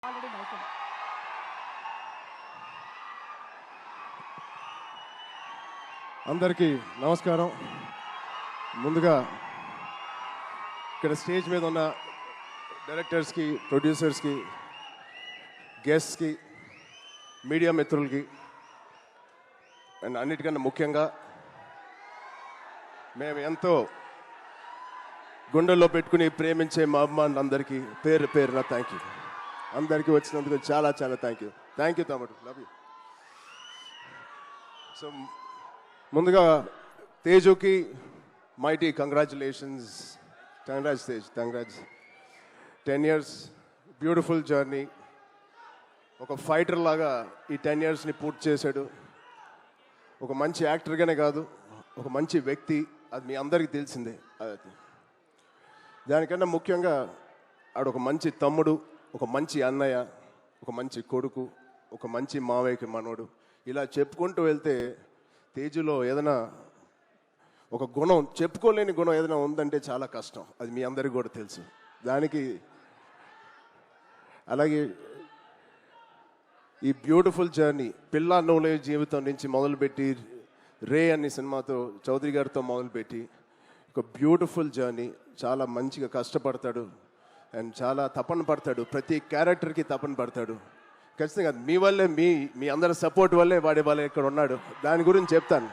Already mic ఉంది. అందరికీ నమస్కారం. ముందుగా ఇక్కడ స్టేజ్ మీద ఉన్న డైరెక్టర్స్కి, ప్రొడ్యూసర్స్కి, గెస్ట్స్కి, మీడియా మిత్రులకి అండ్ అన్నిటికన్నా ముఖ్యంగా మేము ఎంతో గుండెల్లో పెట్టుకుని ప్రేమించే మా అభిమానులందరికీ పేరు పేరున థ్యాంక్ యూ. అందరికీ వచ్చినందుకు చాలా చాలా థ్యాంక్ యూ తమ్ముడు, లవ్ యూ. సో ముందుగా తేజుకి mighty congratulations. Tej, congrats. 10 years beautiful journey. ఒక ఫైటర్ లాగా ఈ 10 yearsని పూర్తి చేశాడు. ఒక మంచి యాక్టర్గానే కాదు, ఒక మంచి వ్యక్తి, అది మీ అందరికీ తెలిసిందే. దానికన్నా ముఖ్యంగా ఆడు ఒక మంచి తమ్ముడు, ఒక మంచి అన్నయ్య, ఒక మంచి కొడుకు, ఒక మంచి మావయ్యకి మనోడు. ఇలా చెప్పుకుంటూ వెళ్తే తేజులో ఏదైనా ఒక గుణం, చెప్పుకోలేని గుణం ఏదైనా ఉందంటే చాలా కష్టం. అది మీ అందరికీ కూడా తెలుసు. దానికి అలాగే ఈ బ్యూటిఫుల్ జర్నీ పిల్లా నోలే జీవితం నుంచి మొదలుపెట్టి రే అనే సినిమాతో చౌదరి గారితో మొదలుపెట్టి ఒక బ్యూటిఫుల్ జర్నీ. చాలా మంచిగా కష్టపడతాడు అండ్ చాలా తపన పడతాడు. ప్రతి క్యారెక్టర్కి తపన పడతాడు. ఖచ్చితంగా మీ వల్లే, మీ అందరి సపోర్ట్ వల్లే వాడి వాళ్ళ ఇక్కడ ఉన్నాడు. దాని గురించి చెప్తాను.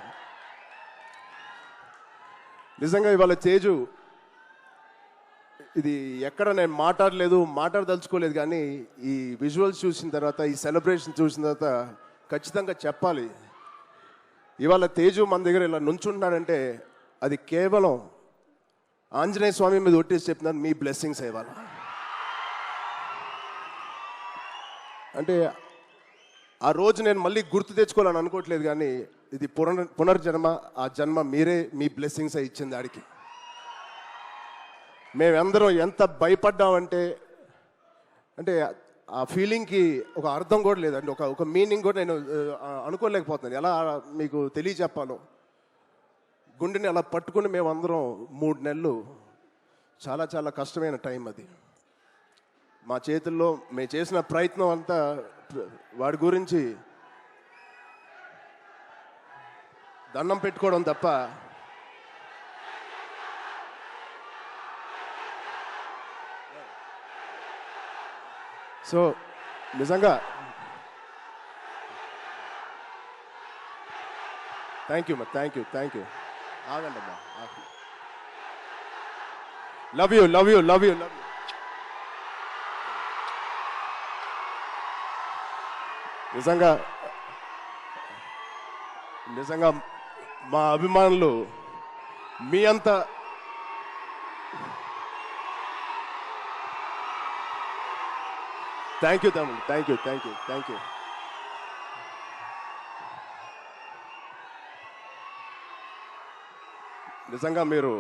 నిజంగా ఇవాళ తేజు ఇది ఎక్కడ నేను మాట్లాడదలుచుకోలేదు, కానీ ఈ విజువల్స్ చూసిన తర్వాత, ఈ సెలబ్రేషన్ చూసిన తర్వాత ఖచ్చితంగా చెప్పాలి. ఇవాళ తేజు మన దగ్గర ఇలా నుంచుంటున్నాడంటే అది కేవలం ఆంజనేయ స్వామి మీద ఒట్టేసి చెప్తున్నాను, మీ బ్లెస్సింగ్స్ ఇవాళ. అంటే ఆ రోజు నేను మళ్ళీ గుర్తు తెచ్చుకోవాలని అనుకోవట్లేదు, కానీ ఇది పునర్జన్మ. ఆ జన్మ మీరే, మీ బ్లెస్సింగ్స్ ఇచ్చింది ఆడికి. మేమందరం ఎంత భయపడ్డామంటే, అంటే ఆ ఫీలింగ్కి ఒక అర్థం కూడా లేదండి, ఒక మీనింగ్ కూడా నేను అనుకోలేకపోతున్నాను. ఎలా మీకు తెలియచెప్పాలో. గుండెని అలా పట్టుకుని మేమందరం 3 నెలలు, చాలా చాలా కష్టమైన టైం అది. మా చేతుల్లో మేము చేసిన ప్రయత్నం అంతా వాడి గురించి దండం పెట్టుకోవడం తప్ప సో నిజంగా థ్యాంక్ యూ. ఆగండి అమ్మా. Love you. నిజంగా మా అభిమానులు మీ అంత థ్యాంక్ యూ తమ్ముడు, థ్యాంక్ యూ. నిజంగా మీరు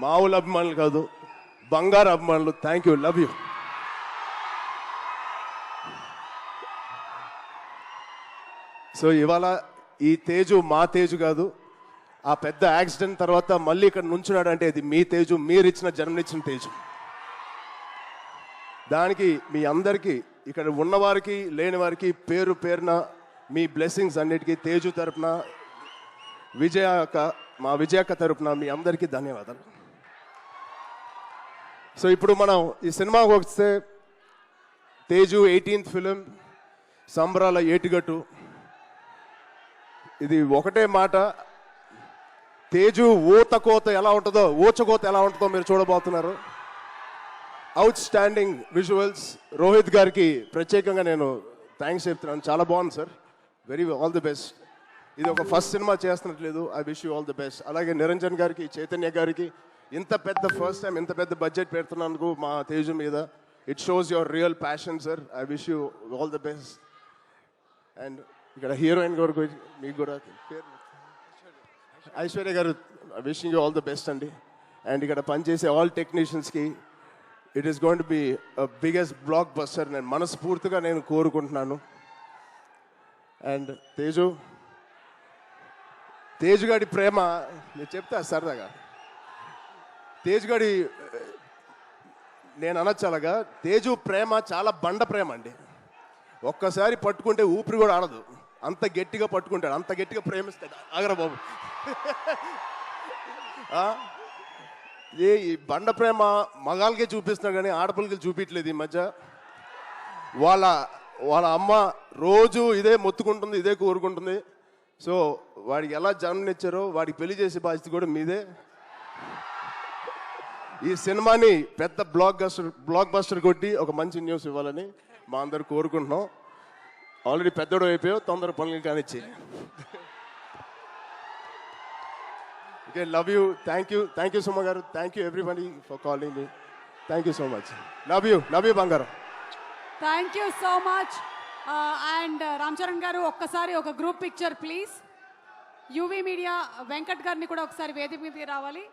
మామూలు అభిమానులు కాదు, బంగారు అభిమానులు. Thank you, love you. So ఇవాళ ఈ తేజు మా తేజు కాదు. ఆ పెద్ద యాక్సిడెంట్ తర్వాత మళ్ళీ ఇక్కడ నుంచున్నాడు అంటే ఇది మీ తేజు, మీరిచ్చిన జన్మనిచ్చిన తేజు. దానికి మీ అందరికీ, ఇక్కడ ఉన్నవారికి లేని వారికి పేరు పేరున మీ బ్లెస్సింగ్స్ అన్నిటికీ తేజు తరపున, మా విజయక్క తరపున మీ అందరికీ ధన్యవాదాలు. సో ఇప్పుడు మనం ఈ సినిమాకి వస్తే, తేజు 18th ఫిలిం, సంబరాల ఏటిగట్టు. ఇది ఒకటే మాట, తేజు ఊచకోత ఎలా ఉంటుందో మీరు చూడబోతున్నారు. Out standing visuals. రోహిత్ గారికి ప్రత్యేకంగా నేను థ్యాంక్స్ చెప్తున్నాను. చాలా బాగుంది సార్, ఆల్ ది బెస్ట్. ఇది ఒక ఫస్ట్ సినిమా చేస్తున్నట్లేదు. I wish you all the best. అలాగే నిరంజన్ గారికి, చైతన్య గారికి ఇంత పెద్ద ఫస్ట్ టైం ఇంత పెద్ద బడ్జెట్ పెడుతున్నందుకు మా తేజు మీద, it shows your real passion sir. I wish you all the best. And ఇక్కడ హీరోయిన్ గారు మీకు కూడా ఐశ్వర్య గారు, wishing you all the best అండి. అండ్ ఇక్కడ పనిచేసే ఆల్ టెక్నీషియన్స్కి it is going to be biggest blockbuster నేను మనస్ఫూర్తిగా కోరుకుంటున్నాను. అండ్ తేజుగాడి ప్రేమ నేను చెప్తా సరదాగా. తేజుగాడి నేను అనొచ్చు అలాగా, తేజు ప్రేమ చాలా బండ ప్రేమ అండి. ఒక్కసారి పట్టుకుంటే ఊపిరి కూడా ఆడదు, అంత గట్టిగా పట్టుకుంటాడు, అంత గట్టిగా ప్రేమిస్తాడు. ఆగరా బాబు. ఈ బండ ప్రేమ మగాళ్ళకే చూపిస్తున్నాడు కానీ ఆడపిల్లకి చూపించలేదు ఈ మధ్య. వాళ్ళ వాళ్ళ అమ్మ రోజు ఇదే మొత్తుకుంటుంది, ఇదే కోరుకుంటుంది. సో వాడికి ఎలా జన్మనిచ్చారో వాడికి పెళ్లి చేసే బాధ్యత కూడా మీదే. ఈ సినిమాని పెద్ద బ్లాక్ బస్టర్ కొట్టి ఒక మంచి న్యూస్ ఇవ్వాలని మా అందరు కోరుకుంటున్నాం. ఆల్రెడీ పెద్దోడు అయిపోయావు, తొందర పనులు కానిచ్చి. Okay, love you, thank you Suma garu, thank you everybody for calling me. Thank you so much. Love you బంగారం. Thank you so much. And Ram Charan garu, ఒక్కసారి ఒక group picture please. UV media Venkat గారిని కూడా ఒకసారి వేదిక మీదకి రావాలి.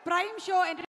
Prime show